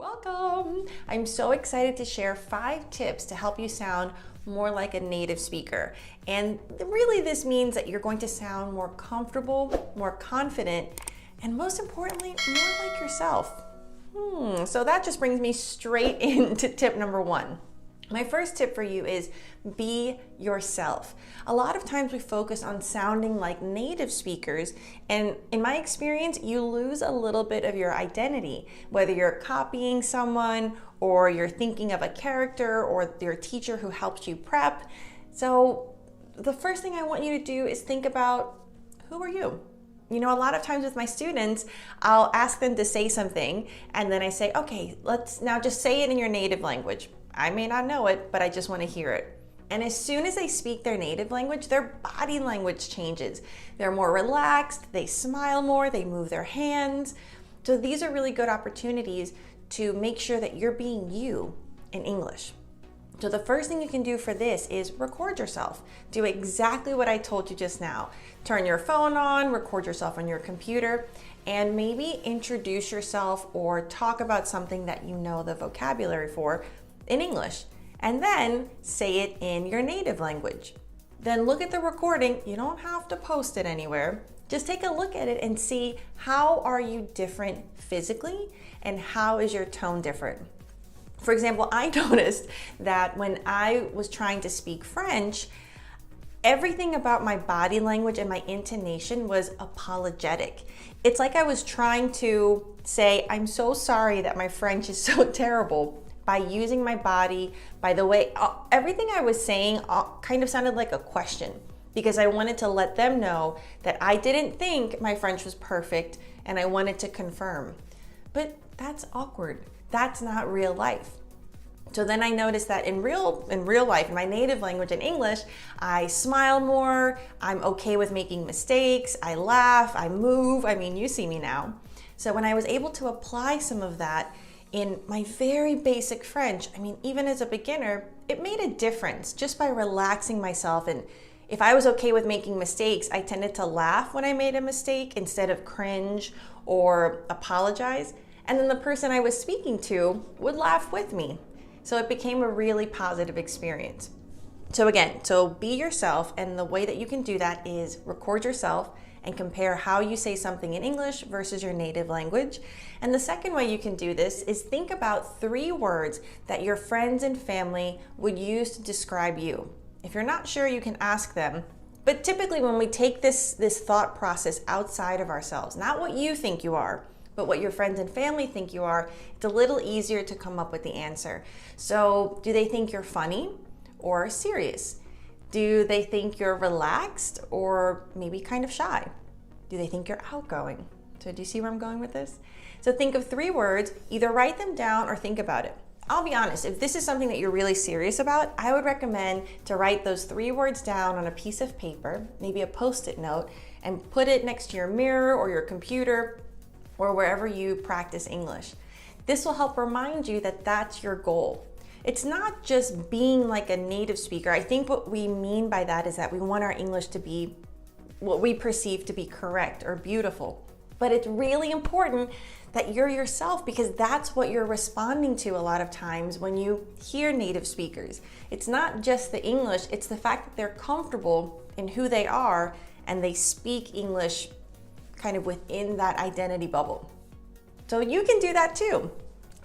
Welcome! I'm so excited to share 5 tips to help you sound more like a native speaker. And really this means that you're going to sound more comfortable, more confident, and most importantly, more like yourself. So that just brings me straight into tip number 1. My first tip for you is be yourself. A lot of times we focus on sounding like native speakers, and in my experience, you lose a little bit of your identity, whether you're copying someone or you're thinking of a character or your teacher who helped you prep. So the first thing I want you to do is think about, who are you? You know, a lot of times with my students, I'll ask them to say something, and then I say, okay, let's now just say it in your native language. I may not know it, but I just want to hear it. And as soon as they speak their native language, their body language changes. They're more relaxed, they smile more, they move their hands. So these are really good opportunities to make sure that you're being you in English. So the first thing you can do for this is record yourself. Do exactly what I told you just now. Turn your phone on, record yourself on your computer, and maybe introduce yourself or talk about something that you know the vocabulary for in English, and then say it in your native language. Then look at the recording. You don't have to post it anywhere. Just take a look at it and see, how are you different physically and how is your tone different? For example, I noticed that when I was trying to speak French, everything about my body language and my intonation was apologetic. It's like I was trying to say, I'm so sorry that my French is so terrible, by using my body, by the way, everything I was saying kind of sounded like a question, because I wanted to let them know that I didn't think my French was perfect and I wanted to confirm. But that's awkward. That's not real life. So then I noticed that in real life, in my native language, in English, I smile more, I'm okay with making mistakes, I laugh, I move, I mean, you see me now. So when I was able to apply some of that in my very basic French, I mean, even as a beginner, it made a difference just by relaxing myself. And if I was okay with making mistakes, I tended to laugh when I made a mistake instead of cringe or apologize. And then the person I was speaking to would laugh with me. So it became a really positive experience. So again, be yourself, and the way that you can do that is record yourself and compare how you say something in English versus your native language. And the second way you can do this is think about 3 words that your friends and family would use to describe you. If you're not sure, you can ask them. But typically when we take this thought process outside of ourselves, not what you think you are, but what your friends and family think you are, it's a little easier to come up with the answer. So do they think you're funny or serious? Do they think you're relaxed or maybe kind of shy? Do they think you're outgoing? So do you see where I'm going with this? So think of 3 words, either write them down or think about it. I'll be honest, if this is something that you're really serious about, I would recommend to write those 3 words down on a piece of paper, maybe a Post-it note, and put it next to your mirror or your computer or wherever you practice English. This will help remind you that that's your goal. It's not just being like a native speaker. I think what we mean by that is that we want our English to be what we perceive to be correct or beautiful. But it's really important that you're yourself, because that's what you're responding to a lot of times when you hear native speakers. It's not just the English, it's the fact that they're comfortable in who they are and they speak English kind of within that identity bubble. So you can do that too.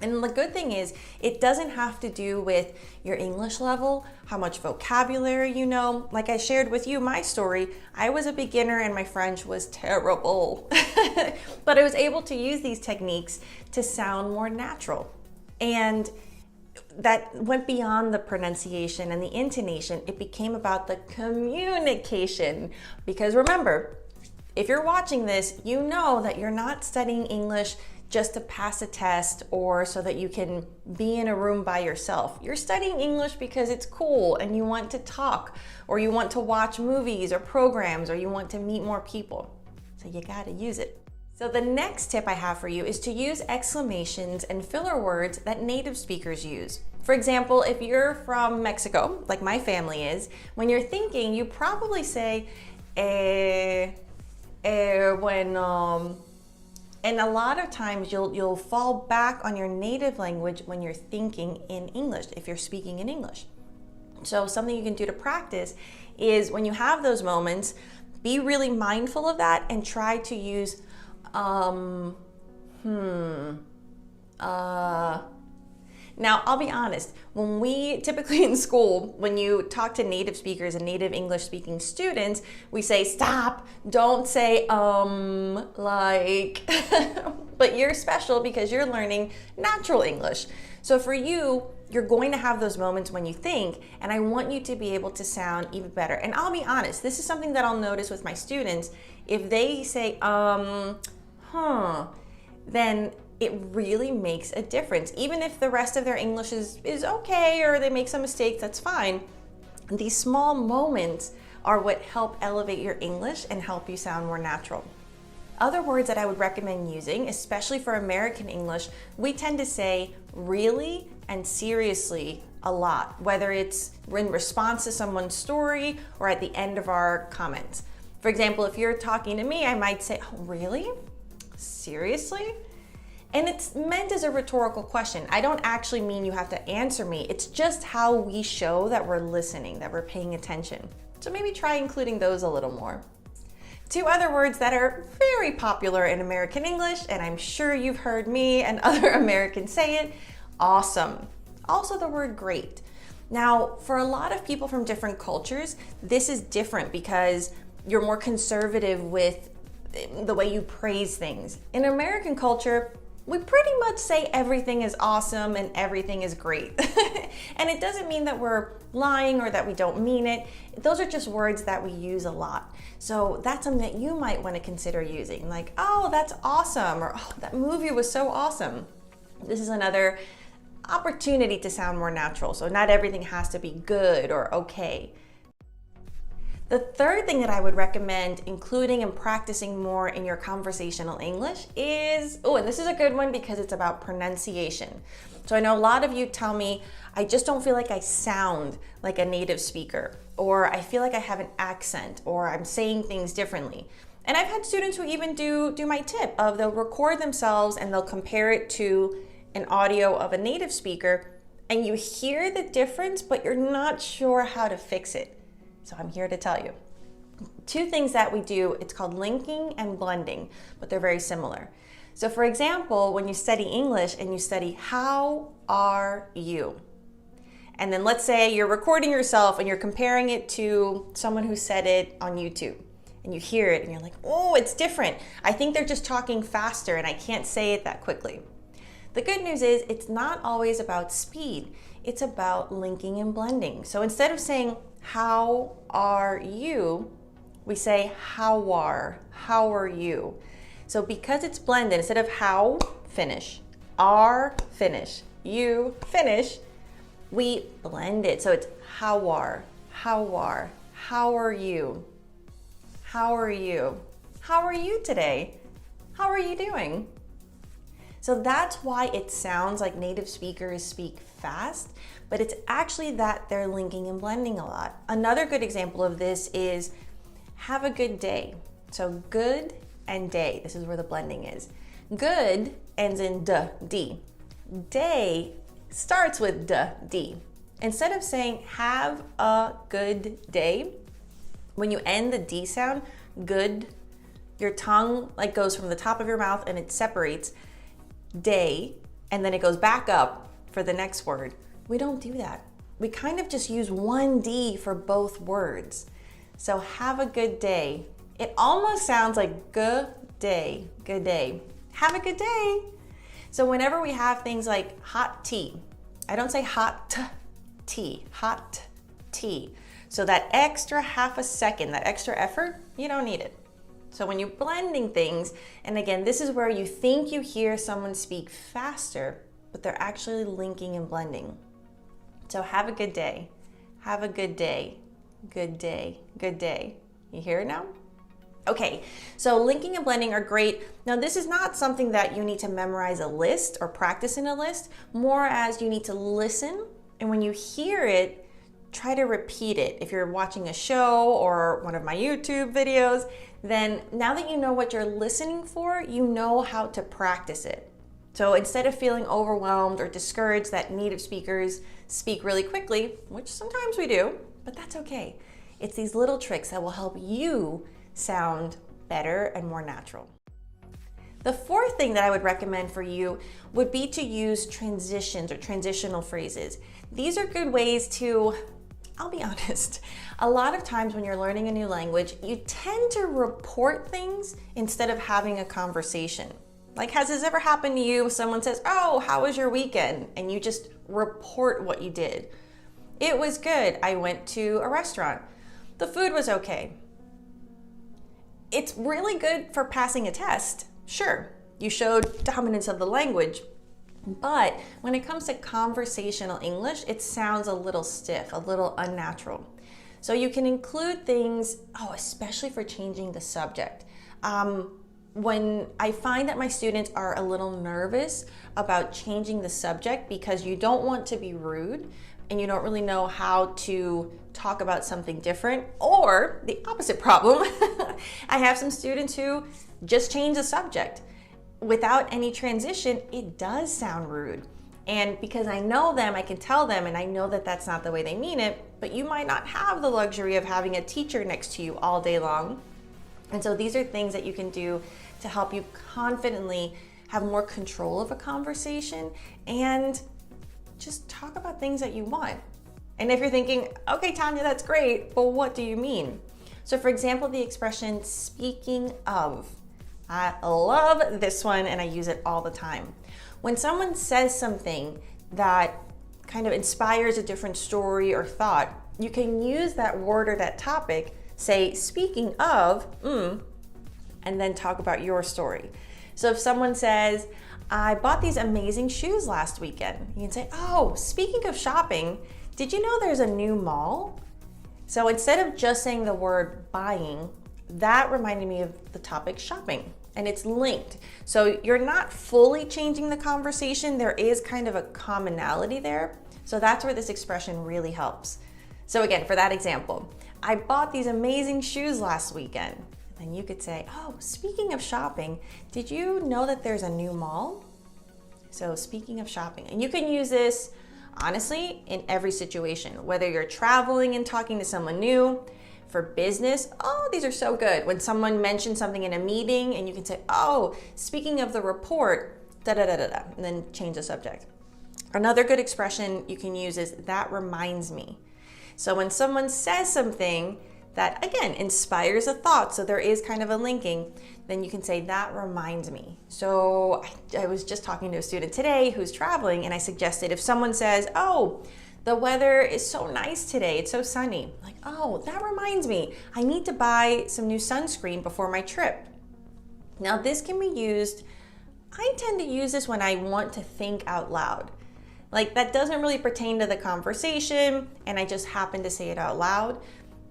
And the good thing is, it doesn't have to do with your English level, how much vocabulary you know. Like I shared with you my story, I was a beginner and my French was terrible. But I was able to use these techniques to sound more natural. And that went beyond the pronunciation and the intonation. It became about the communication. Because remember, if you're watching this, you know that you're not studying English just to pass a test or so that you can be in a room by yourself. You're studying English because it's cool and you want to talk, or you want to watch movies or programs, or you want to meet more people. So you gotta use it. So the next tip I have for you is to use exclamations and filler words that native speakers use. For example, if you're from Mexico, like my family is, when you're thinking, you probably say, bueno, And a lot of times you'll fall back on your native language when you're thinking in English, if you're speaking in English. So something you can do to practice is when you have those moments, be really mindful of that and try to use Now, I'll be honest, when we typically in school, when you talk to native speakers and native English speaking students, we say, stop, don't say, like, but you're special because you're learning natural English. So for you, you're going to have those moments when you think, and I want you to be able to sound even better. And I'll be honest, this is something that I'll notice with my students. If they say, then it really makes a difference. Even if the rest of their English is okay or they make some mistakes, that's fine. These small moments are what help elevate your English and help you sound more natural. Other words that I would recommend using, especially for American English, we tend to say really and seriously a lot, whether it's in response to someone's story or at the end of our comments. For example, if you're talking to me, I might say, oh, really? Seriously? And it's meant as a rhetorical question. I don't actually mean you have to answer me. It's just how we show that we're listening, that we're paying attention. So maybe try including those a little more. Two other words that are very popular in American English, and I'm sure you've heard me and other Americans say it, awesome. Also the word great. Now, for a lot of people from different cultures, this is different because you're more conservative with the way you praise things. In American culture, we pretty much say everything is awesome and everything is great. And it doesn't mean that we're lying or that we don't mean it. Those are just words that we use a lot. So that's something that you might want to consider using, like, oh, that's awesome, or oh, that movie was so awesome. This is another opportunity to sound more natural. So not everything has to be good or okay. The third thing that I would recommend including and practicing more in your conversational English is, and this is a good one because it's about pronunciation. So I know a lot of you tell me, I just don't feel like I sound like a native speaker, or I feel like I have an accent, or I'm saying things differently. And I've had students who even do my tip of they'll record themselves and they'll compare it to an audio of a native speaker, and you hear the difference, but you're not sure how to fix it. So I'm here to tell you. Two things that we do, it's called linking and blending, but they're very similar. So for example, when you study English and you study, how are you? And then let's say you're recording yourself and you're comparing it to someone who said it on YouTube. And you hear it and you're like, oh, it's different. I think they're just talking faster and I can't say it that quickly. The good news is it's not always about speed. It's about linking and blending. So instead of saying, how are you? We say, how are you? So because it's blended, instead of how, finish, are, finish, you, finish, we blend it. So it's how are you? How are you? How are you today? How are you doing? So that's why it sounds like native speakers speak fast, but it's actually that they're linking and blending a lot. Another good example of this is have a good day. So good and day, this is where the blending is. Good ends in d. Day starts with d. Instead of saying have a good day, when you end the d sound, good, your tongue like goes from the top of your mouth and it separates day, and then it goes back up for the next word. We don't do that. We kind of just use one D for both words. So have a good day. It almost sounds like good day, good day. Have a good day. So whenever we have things like hot tea, I don't say hot tea, hot tea. So that extra half a second, that extra effort, you don't need it. So when you're blending things, and again, this is where you think you hear someone speak faster, but they're actually linking and blending. So have a good day. Have a good day. Good day. Good day. You hear it now? Okay, so linking and blending are great. Now this is not something that you need to memorize a list or practice in a list, more as you need to listen, and when you hear it, try to repeat it. If you're watching a show or one of my YouTube videos, then now that you know what you're listening for, you know how to practice it. So instead of feeling overwhelmed or discouraged that native speakers speak really quickly, which sometimes we do, but that's okay. It's these little tricks that will help you sound better and more natural. The fourth thing that I would recommend for you would be to use transitions or transitional phrases. These are good ways to, I'll be honest, a lot of times when you're learning a new language, you tend to report things instead of having a conversation. Like, has this ever happened to you? Someone says, "Oh, how was your weekend?" And you just report what you did. "It was good. I went to a restaurant. The food was okay." It's really good for passing a test. Sure, you showed dominance of the language, but when it comes to conversational English, it sounds a little stiff, a little unnatural. So you can include things, especially for changing the subject. When I find that my students are a little nervous about changing the subject because you don't want to be rude and you don't really know how to talk about something different, or the opposite problem, I have some students who just change the subject. Without any transition, it does sound rude. And because I know them, I can tell them, and I know that that's not the way they mean it, but you might not have the luxury of having a teacher next to you all day long. And so these are things that you can do to help you confidently have more control of a conversation and just talk about things that you want. And if you're thinking, "Okay, Tanya, that's great, but what do you mean?" So for example, the expression "speaking of." I love this one and I use it all the time. When someone says something that kind of inspires a different story or thought, you can use that word or that topic, say "speaking of," and then talk about your story. So if someone says, "I bought these amazing shoes last weekend," you can say, "Oh, speaking of shopping, did you know there's a new mall?" So instead of just saying the word "buying," that reminded me of the topic shopping, and it's linked. So you're not fully changing the conversation. There is kind of a commonality there. So that's where this expression really helps. So again, for that example, "I bought these amazing shoes last weekend." And you could say, "Oh, speaking of shopping, did you know that there's a new mall?" So speaking of shopping, and you can use this honestly in every situation, whether you're traveling and talking to someone new, for business. These are so good. When someone mentions something in a meeting and you can say, "Oh, speaking of the report, da da da da da," and then change the subject. Another good expression you can use is "that reminds me." So when someone says something that, again, inspires a thought, so there is kind of a linking, then you can say "that reminds me." So I was just talking to a student today who's traveling, and I suggested if someone says, "Oh, the weather is so nice today, it's so sunny," like, "Oh, that reminds me, I need to buy some new sunscreen before my trip." Now this can be used, I tend to use this when I want to think out loud. Like, that doesn't really pertain to the conversation and I just happen to say it out loud.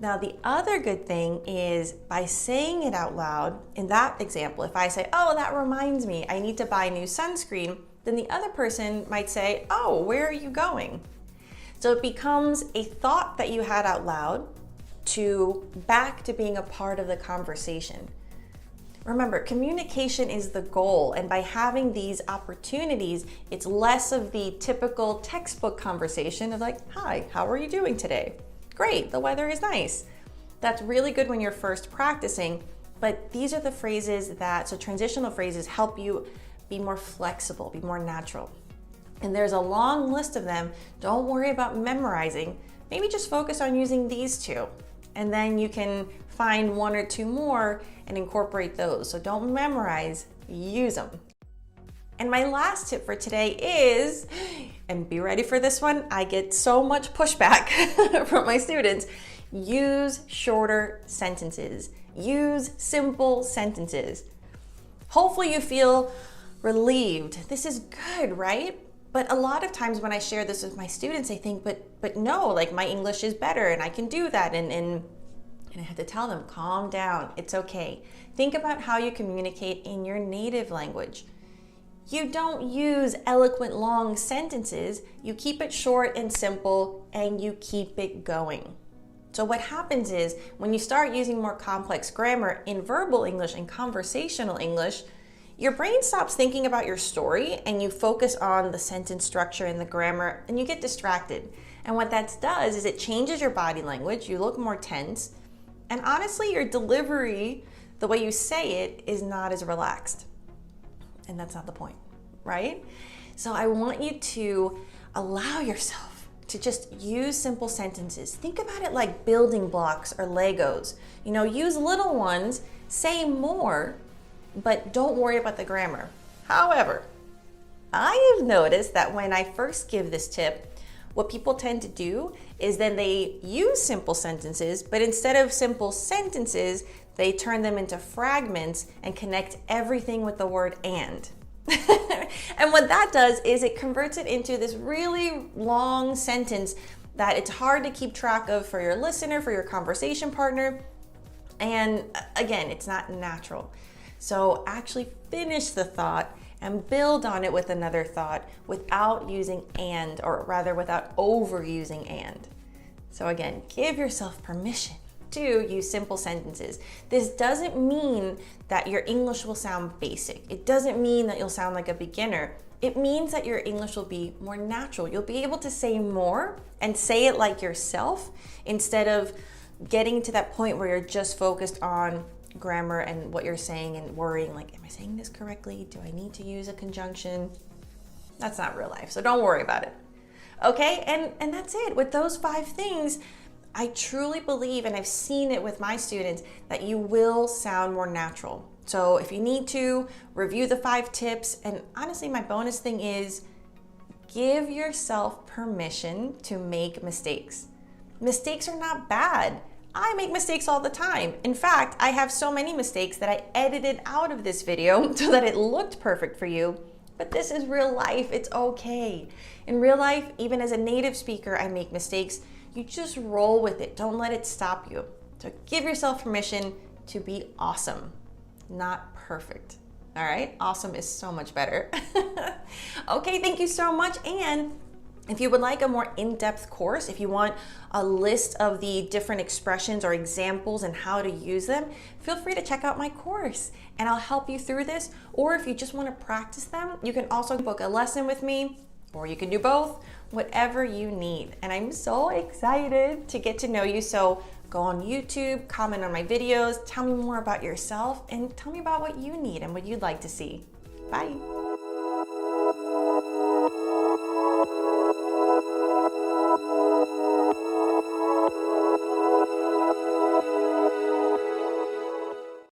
Now the other good thing is by saying it out loud, in that example, if I say, "Oh, that reminds me, I need to buy new sunscreen," then the other person might say, "Oh, where are you going?" So it becomes a thought that you had out loud back to being a part of the conversation. Remember, communication is the goal, and by having these opportunities, it's less of the typical textbook conversation of like, "Hi, how are you doing today?" "Great, the weather is nice." That's really good when you're first practicing, but these are the phrases so transitional phrases help you be more flexible, be more natural. And there's a long list of them. Don't worry about memorizing. Maybe just focus on using these two, and then you can find one or two more and incorporate those. So don't memorize, use them. And my last tip for today is, and be ready for this one, I get so much pushback from my students, use shorter sentences. Use simple sentences. Hopefully you feel relieved. This is good, right? But a lot of times when I share this with my students, they think, but no, like my English is better and I can do that. And I have to tell them, calm down, it's okay. Think about how you communicate in your native language. You don't use eloquent long sentences. You keep it short and simple and you keep it going. So So what happens is when you start using more complex grammar in verbal English and conversational English, your brain stops thinking about your story and you focus on the sentence structure and the grammar and you get distracted. And what that does is it changes your body language, you look more tense, and honestly your delivery, the way you say it, is not as relaxed. And that's not the point, right? So I want you to allow yourself to just use simple sentences. Think about it like building blocks or Legos. You know, use little ones, say more, but don't worry about the grammar. However, I have noticed that when I first give this tip, what people tend to do is then they use simple sentences, but instead of simple sentences, they turn them into fragments and connect everything with the word and. And what that does is it converts it into this really long sentence that it's hard to keep track of for your listener, for your conversation partner. And again, it's not natural. So actually finish the thought and build on it with another thought without using and, or rather without overusing and. So again, give yourself permission to use simple sentences. This doesn't mean that your English will sound basic. It doesn't mean that you'll sound like a beginner. It means that your English will be more natural. You'll be able to say more and say it like yourself instead of getting to that point where you're just focused on grammar and what you're saying and worrying like, am I saying this correctly? Do I need to use a conjunction? That's not real life, so don't worry about it. Okay, and that's it. With those 5 things, I truly believe, and I've seen it with my students, that you will sound more natural. So if you need to, review the 5 tips. And honestly, my bonus thing is give yourself permission to make mistakes. Mistakes are not bad. I make mistakes all the time. In fact, I have so many mistakes that I edited out of this video so that it looked perfect for you. But this is real life. It's okay. In real life, even as a native speaker, I make mistakes. You just roll with it. Don't let it stop you. So give yourself permission to be awesome, not perfect. All right? Awesome is so much better. Okay, thank you so much. And if you would like a more in-depth course, if you want a list of the different expressions or examples and how to use them, feel free to check out my course and I'll help you through this. Or if you just want to practice them, you can also book a lesson with me, or you can do both, whatever you need. And I'm so excited to get to know you. So go on YouTube, comment on my videos, tell me more about yourself, and tell me about what you need and what you'd like to see. Bye.